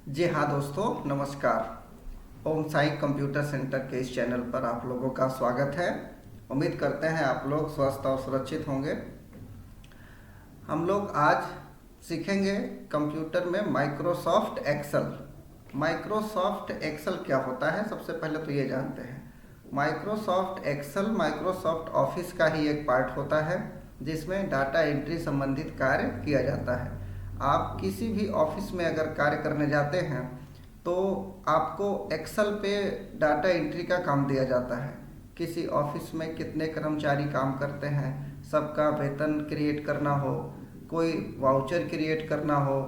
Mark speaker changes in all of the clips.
Speaker 1: जी हाँ दोस्तों, नमस्कार। ओम साई कंप्यूटर सेंटर के इस चैनल पर आप लोगों का स्वागत है। उम्मीद करते हैं आप लोग स्वस्थ और सुरक्षित होंगे। हम लोग आज सीखेंगे कंप्यूटर में माइक्रोसॉफ्ट एक्सेल। माइक्रोसॉफ्ट एक्सेल क्या होता है, सबसे पहले तो ये जानते हैं। माइक्रोसॉफ्ट एक्सेल माइक्रोसॉफ्ट ऑफिस का ही एक पार्ट होता है जिसमें डाटा एंट्री संबंधित कार्य किया जाता है। आप किसी भी ऑफिस में अगर कार्य करने जाते हैं तो आपको एक्सेल पे डाटा एंट्री का काम दिया जाता है। किसी ऑफिस में कितने कर्मचारी काम करते हैं, सबका वेतन क्रिएट करना हो, कोई वाउचर क्रिएट करना हो,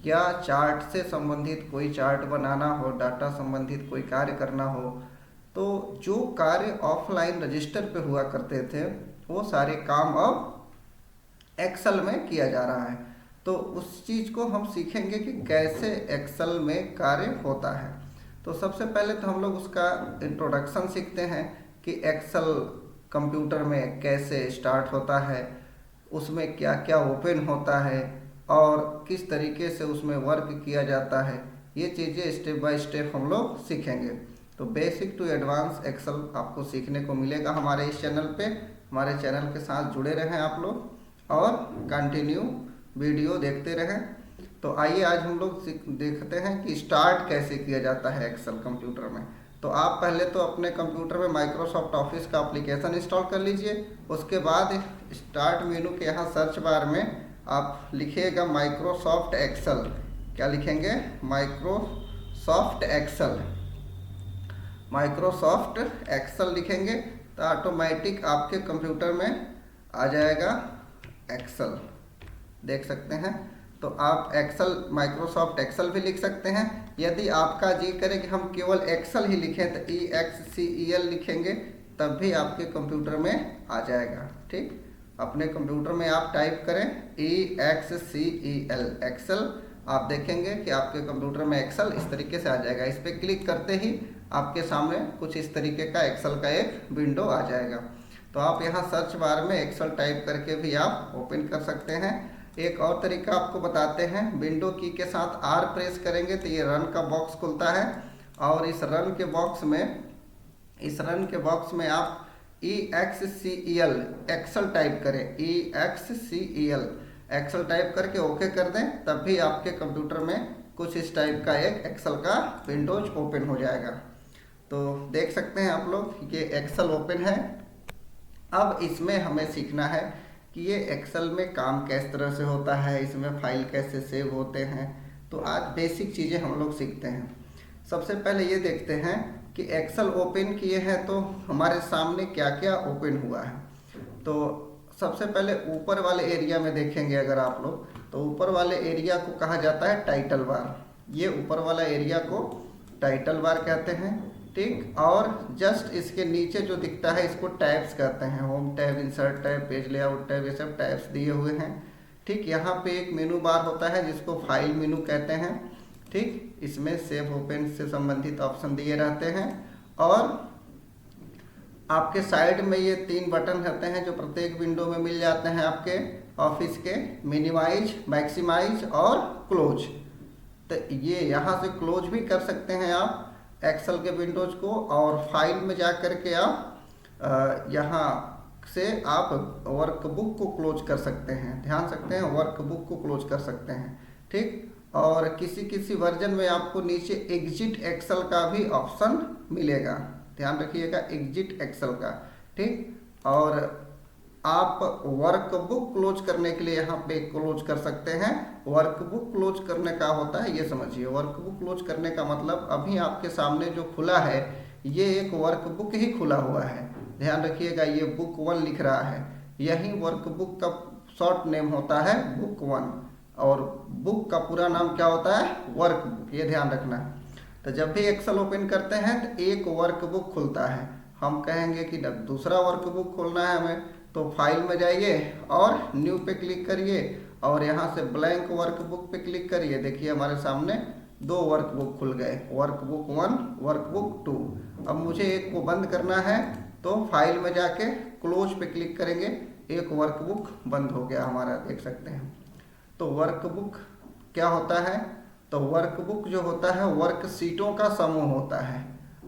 Speaker 1: या चार्ट से संबंधित कोई चार्ट बनाना हो, डाटा संबंधित कोई कार्य करना हो, तो जो कार्य ऑफलाइन रजिस्टर पे हुआ करते थे वो सारे काम अब एक्सेल में किया जा रहा है। तो उस चीज़ को हम सीखेंगे कि कैसे एक्सेल में कार्य होता है। तो सबसे पहले तो हम लोग उसका इंट्रोडक्शन सीखते हैं कि एक्सेल कंप्यूटर में कैसे स्टार्ट होता है, उसमें क्या क्या ओपन होता है और किस तरीके से उसमें वर्क किया जाता है। ये चीज़ें स्टेप बाय स्टेप हम लोग सीखेंगे। तो बेसिक टू एडवांस एक्सेल आपको सीखने को मिलेगा हमारे इस चैनल पे। हमारे चैनल के साथ जुड़े रहें आप लोग और कंटिन्यू वीडियो देखते रहें। तो आइए आज हम लोग देखते हैं कि स्टार्ट कैसे किया जाता है एक्सेल कंप्यूटर में। तो आप पहले तो अपने कंप्यूटर में माइक्रोसॉफ्ट ऑफिस का एप्लीकेशन इंस्टॉल कर लीजिए। उसके बाद स्टार्ट मेनू के यहाँ सर्च बार में आप लिखिएगा माइक्रोसॉफ्ट एक्सेल। क्या लिखेंगे? Microsoft Excel. माइक्रोसॉफ्ट एक्सेल लिखेंगे तो ऑटोमेटिक आपके कंप्यूटर में आ जाएगा एक्सेल। देख सकते हैं। तो आप एक्सेल माइक्रोसॉफ्ट एक्सेल भी लिख सकते हैं। यदि आपका जी करे कि हम केवल एक्सेल ही लिखें तो EXCEL लिखेंगे, तब भी आपके कंप्यूटर में आ जाएगा। ठीक, अपने कंप्यूटर में आप टाइप करें EXCEL एक्सेल, आप देखेंगे कि आपके कंप्यूटर में एक्सेल इस तरीके से आ जाएगा। इस पर क्लिक करते ही आपके सामने कुछ इस तरीके का एक्सेल का एक विंडो आ जाएगा। तो आप यहाँ सर्च बार में एक्सेल टाइप करके भी आप ओपन कर सकते हैं। एक और तरीका आपको बताते हैं। विंडो की के साथ R प्रेस करेंगे तो ये रन का बॉक्स खुलता है और इस रन के बॉक्स में आप EXCEL एक्सेल टाइप करें। EXCEL एक्सेल टाइप करके ओके कर दें, तब भी आपके कंप्यूटर में कुछ इस टाइप का एक एक्सेल का विंडोज ओपन हो जाएगा। तो देख सकते हैं आप लोग, ये एक्सेल ओपन है। अब इसमें हमें सीखना है कि ये एक्सेल में काम किस तरह से होता है, इसमें फाइल कैसे सेव होते हैं। तो आज बेसिक चीज़ें हम लोग सीखते हैं। सबसे पहले ये देखते हैं कि एक्सेल ओपन किए हैं तो हमारे सामने क्या क्या ओपन हुआ है। तो सबसे पहले ऊपर वाले एरिया में देखेंगे अगर आप लोग, तो ऊपर वाले एरिया को कहा जाता है टाइटल बार। ये ऊपर वाला एरिया को टाइटल बार कहते हैं। ठीक, और जस्ट इसके नीचे जो दिखता है इसको टैब्स कहते हैं। Home tab, insert tab, page layout tab, ये सब टैब्स दिए हुए हैं। ठीक, यहाँ पे एक मेनू बार होता है जिसको फाइल मेनू कहते हैं। ठीक, इसमें सेव ओपन से संबंधित ऑप्शन दिए रहते हैं और आपके साइड में ये 3 बटन रहते हैं जो प्रत्येक विंडो में मिल जाते हैं आपके ऑफिस के, मिनिमाइज, मैक्सिमाइज और क्लोज। तो ये यहाँ से क्लोज भी कर सकते हैं आप एक्सेल के विंडोज को, और फाइल में जा कर के आप यहाँ से आप वर्कबुक को क्लोज कर सकते हैं। ध्यान सकते हैं, वर्कबुक को क्लोज कर सकते हैं। ठीक, और किसी वर्जन में आपको नीचे एग्जिट एक्सेल का भी ऑप्शन मिलेगा। ध्यान रखिएगा, एग्जिट एक्सेल का। ठीक, और आप वर्कबुक क्लोज करने के लिए यहाँ पे क्लोज कर सकते हैं। वर्कबुक क्लोज करने का होता है, ये समझिए। वर्कबुक क्लोज करने का मतलब अभी आपके सामने जो खुला है ये एक वर्कबुक ही खुला हुआ है। ध्यान रखिएगा, ये बुक 1 लिख रहा है। यही वर्कबुक का शॉर्ट नेम होता है बुक 1, और बुक का पूरा नाम क्या होता है? वर्कबुक। ये ध्यान रखना है। तो जब भी एक्सेल ओपन करते हैं तो एक वर्कबुक खुलता है। हम कहेंगे कि दूसरा वर्कबुक खोलना है हमें, तो फाइल में जाइए और न्यू पे क्लिक करिए और यहाँ से ब्लैंक वर्कबुक पे क्लिक करिए। देखिए हमारे सामने 2 वर्कबुक खुल गए, वर्कबुक 1, वर्कबुक 2। अब मुझे एक को बंद करना है तो फाइल में जाके क्लोज पे क्लिक करेंगे, एक वर्कबुक बंद हो गया हमारा, देख सकते हैं। तो वर्कबुक क्या होता है? तो वर्कबुक जो होता है वर्कशीटों का समूह होता है।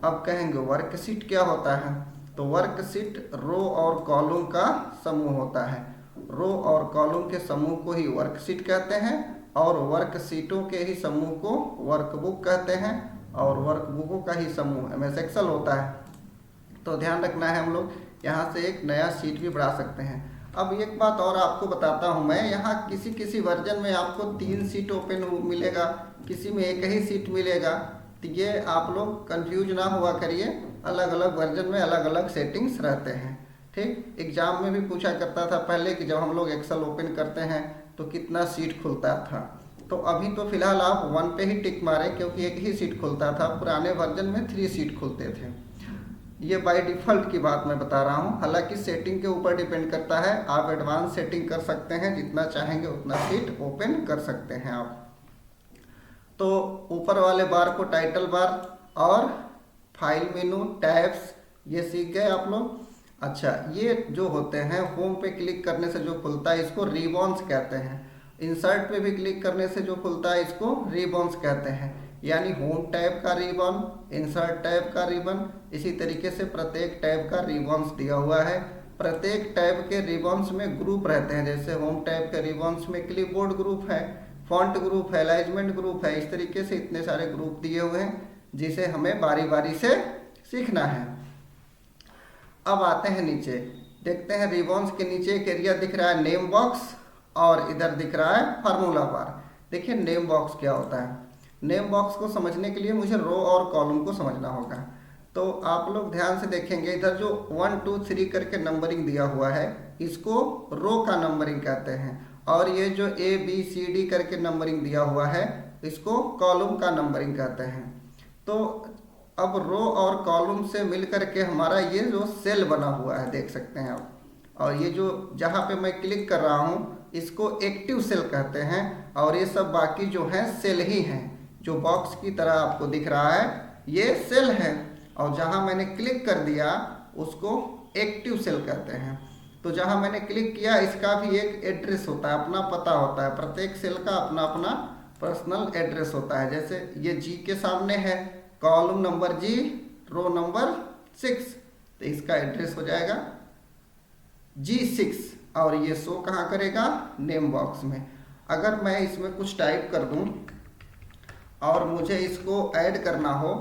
Speaker 1: अब कहेंगे वर्कशीट क्या होता है, तो वर्कशीट रो और कॉलम का समूह होता है। रो और कॉलम के समूह को ही वर्कशीट कहते हैं और वर्कशीटों के ही समूह को वर्कबुक कहते हैं और वर्कबुकों का ही समूह एमएस एक्सेल होता है। तो ध्यान रखना है, हम लोग यहाँ से एक नया शीट भी बढ़ा सकते हैं। अब एक बात और आपको बताता हूँ मैं, यहाँ किसी किसी वर्जन में आपको 3 शीट ओपन मिलेगा, किसी में एक ही शीट मिलेगा। तो ये आप लोग कंफ्यूज ना हुआ करिए, अलग अलग वर्जन में अलग अलग सेटिंग्स रहते हैं। ठीक, एग्जाम में भी पूछा करता था पहले कि जब हम लोग एक्सेल ओपन करते हैं तो कितना सीट खुलता था। तो अभी तो फिलहाल आप 1 पे ही टिक मारें क्योंकि एक ही सीट खुलता था। पुराने वर्जन में 3 सीट खुलते थे। ये बाय डिफ़ॉल्ट की बात मैं बता रहा हूँ, हालांकि सेटिंग के ऊपर डिपेंड करता है। आप एडवांस सेटिंग कर सकते हैं, जितना चाहेंगे उतना सीट ओपन कर सकते हैं आप। तो ऊपर वाले बार को टाइटल बार और फाइल मेनू टैब्स ये सीख गए आप लोग। अच्छा, ये जो होते हैं होम पे क्लिक करने से जो खुलता है इसको रिबॉन्स कहते हैं। इंसर्ट पे भी क्लिक करने से जो खुलता है इसको रिबॉन्स कहते हैं। यानी होम टैब का रिबन, इंसर्ट टैब का रिबन, इसी तरीके से प्रत्येक टैब का रिबॉन्स दिया हुआ है। प्रत्येक टैब के रिबॉन्स में ग्रुप रहते हैं, जैसे होम टैब के रिबॉन्स में क्लिपबोर्ड ग्रुप है, फॉन्ट ग्रुप है, अलाइनमेंट ग्रुप है। इस तरीके से इतने सारे ग्रुप दिए हुए हैं जिसे हमें बारी बारी से सीखना है। अब आते हैं नीचे, देखते हैं रिबॉन्स के नीचे एक एरिया दिख रहा है नेम बॉक्स और इधर दिख रहा है फार्मूला बार। देखिए नेम बॉक्स क्या होता है। नेम बॉक्स को समझने के लिए मुझे रो और कॉलम को समझना होगा। तो आप लोग ध्यान से देखेंगे, इधर जो 1 2 3 करके नंबरिंग दिया हुआ है इसको रो का नंबरिंग कहते हैं और ये जो ABCD करके नंबरिंग दिया हुआ है इसको कॉलम का नंबरिंग कहते हैं। तो अब रो और कॉलम से मिल करके हमारा ये जो सेल बना हुआ है देख सकते हैं आप, और ये जो जहाँ पे मैं क्लिक कर रहा हूँ इसको एक्टिव सेल कहते हैं और ये सब बाकी जो है सेल ही हैं। जो बॉक्स की तरह आपको दिख रहा है ये सेल है और जहाँ मैंने क्लिक कर दिया उसको एक्टिव सेल कहते हैं। तो जहाँ मैंने क्लिक किया इसका भी एक एड्रेस होता है, अपना पता होता है। प्रत्येक सेल का अपना अपना पर्सनल एड्रेस होता है। जैसे ये G के सामने है, column number G, row number 6, तो इसका एड्रेस हो जाएगा G6 और ये शो कहाँ करेगा, नेम बॉक्स में। अगर मैं इसमें कुछ टाइप कर दूं और मुझे इसको ऐड करना हो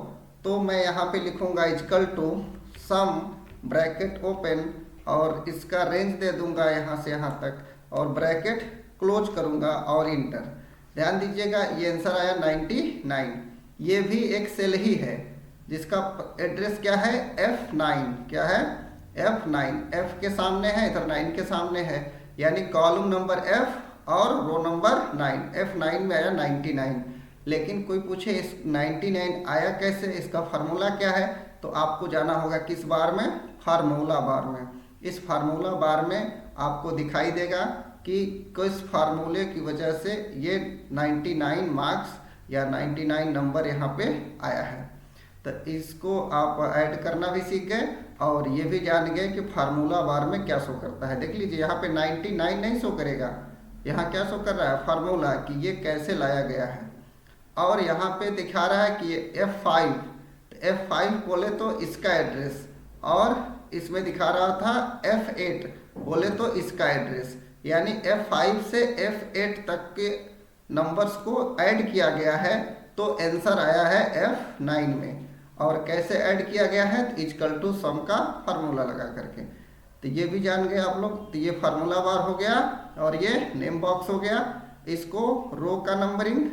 Speaker 1: तो मैं यहाँ पे लिखूंगा equal to sum bracket open और इसका रेंज दे दूंगा यहाँ से यहाँ तक और ब्रैकेट क्लोज करूंगा और इंटर। ध्यान दीजिएगा ये आंसर आया 99। ये भी एक सेल ही है जिसका एड्रेस क्या है, F9। क्या है, F9। F के सामने है, इधर 9 के सामने है, यानी कॉलम नंबर F और रो नंबर 9। F9 में आया 99। लेकिन कोई पूछे इस 99 आया कैसे, इसका फार्मूला क्या है, तो आपको जाना होगा किस बार में, फार्मूला बार में। इस फार्मूला बार में आपको दिखाई देगा कि किस फार्मूले की वजह से ये 99 मार्क्स या 99 नंबर यहाँ पे आया है। तो इसको आप ऐड करना भी सीख गए और ये भी जान गए कि फार्मूला बार में क्या शो करता है। देख लीजिए यहाँ पे 99 नहीं शो करेगा, यहाँ क्या शो कर रहा है, फार्मूला, कि ये कैसे लाया गया है। और यहाँ पे दिखा रहा है कि ये F5, तो F5 बोले तो इसका एड्रेस, और इसमें दिखा रहा था F8 बोले तो इसका एड्रेस, यानी F5 से F8 तक के नंबर्स को ऐड किया गया है। तो आंसर आया है F9 में। और कैसे ऐड किया गया है, तो इक्वल टू सम का फार्मूला लगा करके। तो ये भी जान गए आप लोग। तो ये फार्मूला बार हो गया और ये नेम बॉक्स हो गया। इसको रो का नंबरिंग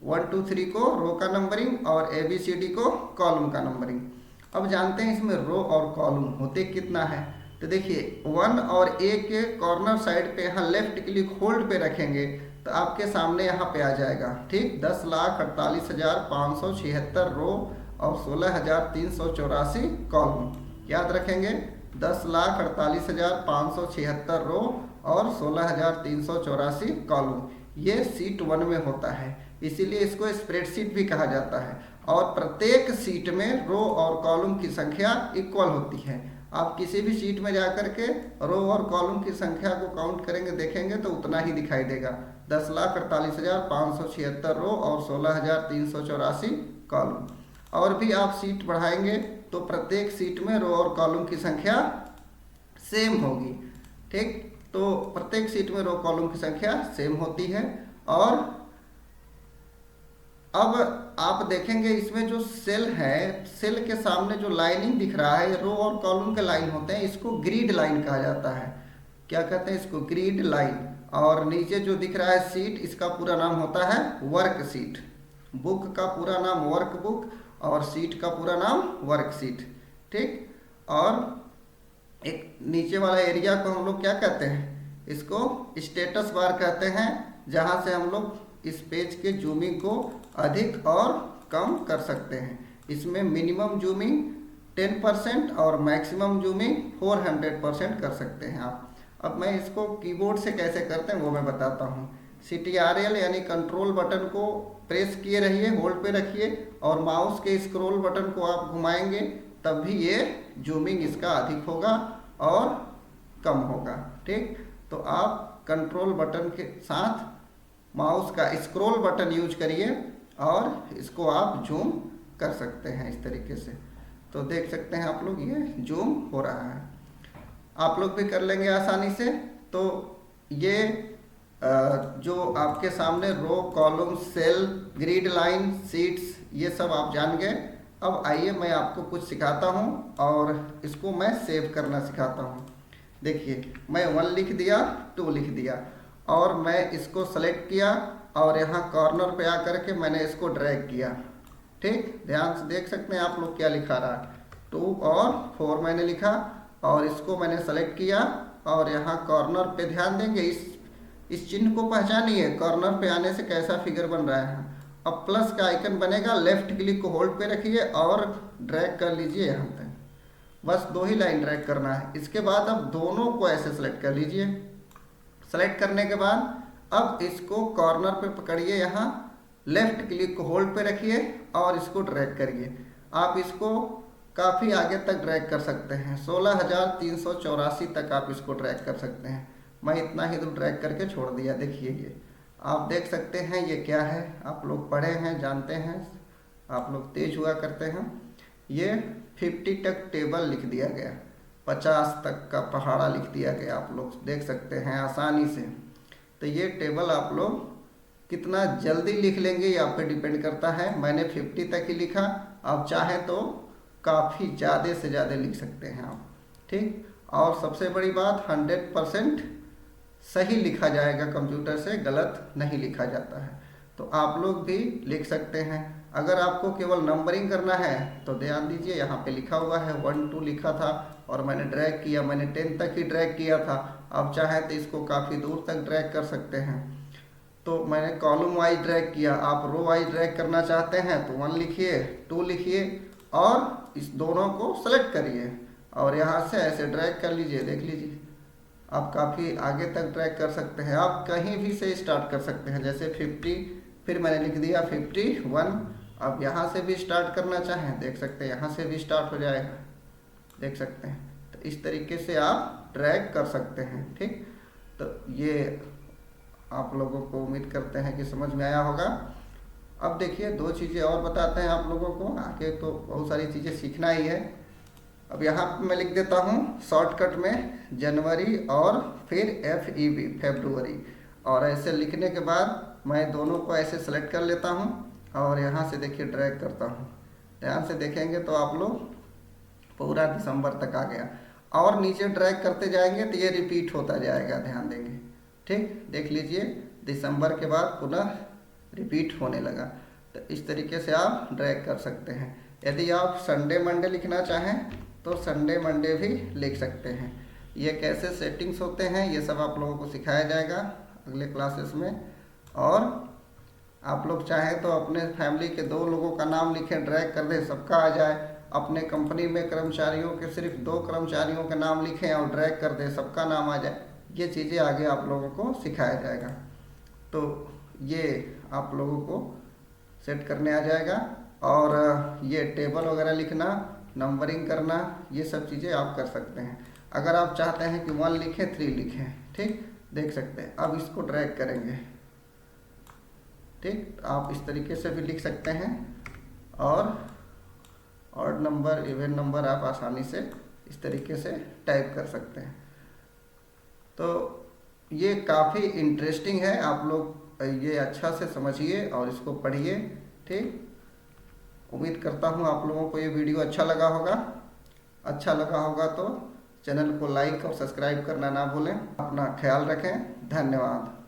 Speaker 1: 1 2 3 को रो का नंबरिंग और ABCD को कॉलम का नंबरिंग। अब जानते हैं इसमें रो और कॉलम होते कितना है। तो देखिए 1 और A के कॉर्नर साइड पे यहाँ लेफ्ट क्लिक होल्ड पे रखेंगे तो आपके सामने यहाँ पे आ जाएगा, ठीक, 10,48,576 रो और 16,384 कॉलम। याद रखेंगे 10,48,576 रो और 16,384 कॉलम। ये सीट 1 में होता है, इसीलिए इसको स्प्रेडशीट भी कहा जाता है। और प्रत्येक सीट में रो और कॉलम की संख्या इक्वल होती है। आप किसी भी सीट में जाकर के रो और कॉलम की संख्या को काउंट करेंगे, देखेंगे तो उतना ही दिखाई देगा 10,48,576 रो और 16,384 कॉलम। और भी आप सीट बढ़ाएंगे तो प्रत्येक सीट में रो और कॉलम की संख्या सेम होगी। ठीक, तो प्रत्येक सीट में रो कॉलम की संख्या सेम होती है। और अब आप देखेंगे इसमें जो सेल है, सेल के सामने जो लाइनिंग दिख रहा है, रो और कॉलम के लाइन होते हैं, इसको ग्रिड लाइन कहा जाता है। क्या कहते हैं इसको? Grid line. और नीचे जो दिख रहा है सीट, इसका पूरा नाम होता है वर्क सीट। बुक का पूरा नाम वर्क बुक और सीट का पूरा नाम वर्क सीट। ठीक, और एक नीचे वाला एरिया को हम लोग क्या कहते हैं? इसको स्टेटस बार कहते हैं, जहां से हम लोग इस पेज के जूमिंग को अधिक और कम कर सकते हैं। इसमें मिनिमम जूमिंग 10% और मैक्सिमम जूमिंग 400% कर सकते हैं आप। अब मैं इसको कीबोर्ड से कैसे करते हैं वो मैं बताता हूँ। CTRL यानी कंट्रोल बटन को प्रेस किए रहिए, होल्ड पे रखिए और माउस के स्क्रॉल बटन को आप घुमाएंगे, तब भी ये जूमिंग इसका अधिक होगा और कम होगा। ठीक, तो आप कंट्रोल बटन के साथ माउस का स्क्रॉल बटन यूज करिए और इसको आप जूम कर सकते हैं इस तरीके से। तो देख सकते हैं आप लोग, ये जूम हो रहा है। आप लोग भी कर लेंगे आसानी से। तो ये जो आपके सामने row, column, cell, grid line, sheets, ये सब आप जान गए। अब आइए मैं आपको कुछ सिखाता हूँ और इसको मैं सेव करना सिखाता हूँ। देखिए, मैं 1 लिख दिया, 2 लिख दिया और मैं इसको सेलेक्ट किया और यहाँ कॉर्नर पे आकर के मैंने इसको ड्रैग किया। ठीक, ध्यान से देख सकते हैं आप लोग क्या लिखा रहा है। 2 और 4 मैंने लिखा और इसको मैंने सेलेक्ट किया और यहाँ कॉर्नर पे ध्यान देंगे, इस चिन्ह को पहचानिए, कॉर्नर पे आने से कैसा फिगर बन रहा है। अब प्लस का आइकन बनेगा, लेफ्ट क्लिक को होल्ड पे रखिए और ड्रैग कर लीजिए यहाँ तक। बस 2 ही लाइन ड्रैग करना है। इसके बाद अब दोनों को ऐसे सेलेक्ट कर लीजिए। सेलेक्ट करने के बाद अब इसको कॉर्नर पे पकड़िए, यहाँ लेफ्ट क्लिक को होल्ड पे रखिए और इसको ड्रैग करिए। आप इसको काफ़ी आगे तक ड्रैग कर सकते हैं, 16,384 तक आप इसको ड्रैग कर सकते हैं। मैं इतना ही तो ड्रैग करके छोड़ दिया। देखिए, ये आप देख सकते हैं ये क्या है। आप लोग पढ़े हैं, जानते हैं, आप लोग तेज हुआ करते हैं। ये 50 तक टेबल लिख दिया गया, 50 तक का पहाड़ा लिख दिया गया। आप लोग देख सकते हैं आसानी से। तो ये टेबल आप लोग कितना जल्दी लिख लेंगे ये आप पे डिपेंड करता है। मैंने 50 तक ही लिखा, आप चाहें तो काफ़ी ज़्यादा से ज़्यादा लिख सकते हैं आप। ठीक, और सबसे बड़ी बात, 100% सही लिखा जाएगा, कंप्यूटर से गलत नहीं लिखा जाता है। तो आप लोग भी लिख सकते हैं। अगर आपको केवल नंबरिंग करना है तो ध्यान दीजिए, यहाँ पे लिखा हुआ है 1 2 लिखा था और मैंने ड्रैग किया, मैंने 10 तक ही ड्रैग किया था। आप चाहें तो इसको काफ़ी दूर तक ड्रैग कर सकते हैं। तो मैंने कॉलम वाइज ड्रैग किया, आप रो वाइज ड्रैग करना चाहते हैं तो 1 लिखिए, 2 लिखिए और इस दोनों को सेलेक्ट करिए और यहाँ से ऐसे ड्रैग कर लीजिए। देख लीजिए, आप काफ़ी आगे तक ड्रैग कर सकते हैं। आप कहीं भी से स्टार्ट कर सकते हैं, जैसे 50, फिर मैंने लिख दिया 51। अब यहाँ से भी स्टार्ट करना चाहें, देख सकते हैं, यहाँ से भी स्टार्ट हो जाएगा, देख सकते हैं। तो इस तरीके से आप ड्रैग कर सकते हैं। ठीक, तो ये आप लोगों को उम्मीद करते हैं कि समझ में आया होगा। अब देखिए, 2 चीज़ें और बताते हैं आप लोगों को, आगे तो बहुत सारी चीज़ें सीखना ही है। अब यहाँ पे मैं लिख देता हूँ शॉर्टकट में जनवरी और फिर FEB फरवरी, और ऐसे लिखने के बाद मैं दोनों को ऐसे सेलेक्ट कर लेता हूँ और यहाँ से देखिए ड्रैग करता हूँ। ध्यान से देखेंगे तो आप लोग पूरा दिसंबर तक आ गया और नीचे ड्रैग करते जाएंगे तो ये रिपीट होता जाएगा, ध्यान देंगे। ठीक, देख लीजिए दिसंबर के बाद पुनः रिपीट होने लगा। तो इस तरीके से आप ड्रैग कर सकते हैं। यदि आप संडे मंडे लिखना चाहें तो संडे मंडे भी लिख सकते हैं। ये कैसे सेटिंग्स होते हैं ये सब आप लोगों को सिखाया जाएगा अगले क्लासेस में। और आप लोग चाहें तो अपने फैमिली के 2 लोगों का नाम लिखें, ड्रैग कर दें, सबका आ जाए। अपने कंपनी में कर्मचारियों के सिर्फ 2 कर्मचारियों के नाम लिखें और ड्रैग कर दें, सबका नाम आ जाए। ये चीज़ें आगे आप लोगों को सिखाया जाएगा। तो ये आप लोगों को सेट करने आ जाएगा। और ये टेबल वगैरह लिखना, नंबरिंग करना, ये सब चीज़ें आप कर सकते हैं। अगर आप चाहते हैं कि 1 लिखें 3 लिखें, ठीक, देख सकते हैं। अब इसको ड्रैग करेंगे, ठीक, आप इस तरीके से भी लिख सकते हैं और ऑड नंबर इवन नंबर आप आसानी से इस तरीके से टाइप कर सकते हैं। तो ये काफ़ी इंटरेस्टिंग है, आप लोग ये अच्छा से समझिए और इसको पढ़िए। ठीक, उम्मीद करता हूँ आप लोगों को ये वीडियो अच्छा लगा होगा। अच्छा लगा होगा तो चैनल को लाइक और सब्सक्राइब करना ना भूलें। अपना ख्याल रखें। धन्यवाद।